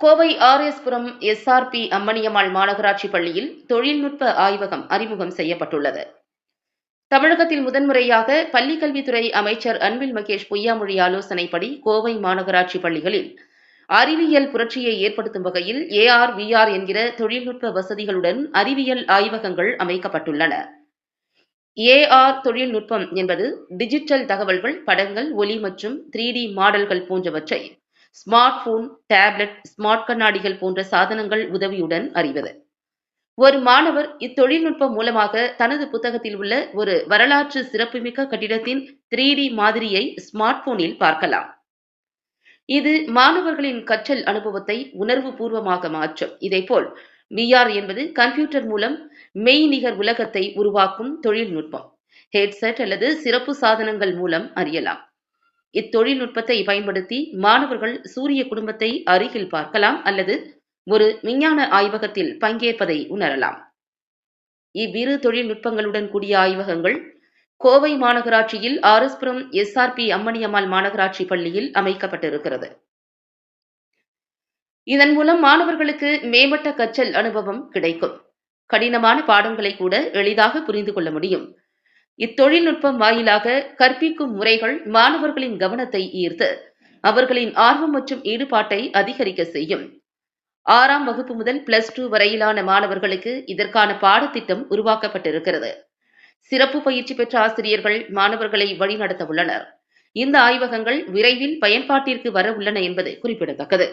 கோவை ஆர்.எஸ்.புரம் எஸ்.ஆர்.பி. அம்மணியம்மாள் மாநகராட்சி பள்ளியில் தொழில்நுட்ப ஆய்வகம் அறிமுகம் செய்யப்பட்டுள்ளது. தமிழகத்தில் முதன்முறையாக பள்ளிக்கல்வித்துறை அமைச்சர் அன்பில் மகேஷ் பொய்யாமொழி ஆலோசனைப்படி கோவை மாநகராட்சி பள்ளிகளில் அறிவியல் புரட்சியை ஏற்படுத்தும் வகையில் ஏஆர், விஆர் என்கிற தொழில்நுட்ப வசதிகளுடன் அறிவியல் ஆய்வகங்கள் அமைக்கப்பட்டுள்ளன. ஏஆர் தொழில்நுட்பம் என்பது டிஜிட்டல் தகவல்கள், படங்கள், ஒலி மற்றும் 3D மாடல்கள் போன்றவற்றை ஸ்மார்ட் போன், டேப்லெட், ஸ்மார்ட் கண்ணாடிகள் போன்ற சாதனங்கள் உதவியுடன் அறிவது. ஒரு மாணவர் இத்தொழில்நுட்பம் மூலமாக தனது புத்தகத்தில் உள்ள ஒரு வரலாற்று சிறப்புமிக்க கட்டிடத்தின் 3D மாதிரியை ஸ்மார்ட் போனில் பார்க்கலாம். இது மாணவர்களின் கற்றல் அனுபவத்தை உணர்வு பூர்வமாக மாற்றும். இதேபோல் விஆர் என்பது கம்ப்யூட்டர் மூலம் மெய்நிகர் உலகத்தை உருவாக்கும் தொழில்நுட்பம். ஹெட்செட் அல்லது சிறப்பு சாதனங்கள் மூலம் அறியலாம். இத்தொழில்நுட்பத்தை பயன்படுத்தி மாணவர்கள் சூரிய குடும்பத்தை அருகில் பார்க்கலாம் அல்லது ஒரு விஞ்ஞான ஆய்வகத்தில் பங்கேற்பதை உணரலாம். இவ்விரு தொழில்நுட்பங்களுடன் கூடிய ஆய்வகங்கள் கோவை மாநகராட்சியில் ஆர்.எஸ்.புரம் எஸ்.ஆர்.பி. அம்மணியம்மாள் மாநகராட்சி பள்ளியில் அமைக்கப்பட்டிருக்கிறது. இதன் மூலம் மாணவர்களுக்கு மேம்பட்ட கற்றல் அனுபவம் கிடைக்கும். கடினமான பாடங்களை கூட எளிதாக புரிந்து கொள்ள முடியும். இத்தொழில்நுட்பம் வாயிலாக கற்பிக்கும் முறைகள் மாணவர்களின் கவனத்தை ஈர்த்து அவர்களின் ஆர்வம் மற்றும் ஈடுபாட்டை அதிகரிக்க செய்யும். 6ஆம் வகுப்பு முதல் +2 வரையிலான மாணவர்களுக்கு இதற்கான பாடத்திட்டம் உருவாக்கப்பட்டிருக்கிறது. சிறப்பு பயிற்சி பெற்ற ஆசிரியர்கள் மாணவர்களை வழிநடத்த உள்ளனர். இந்த ஆய்வகங்கள் விரைவில் பயன்பாட்டிற்கு வர உள்ளன என்பது குறிப்பிடத்தக்கது.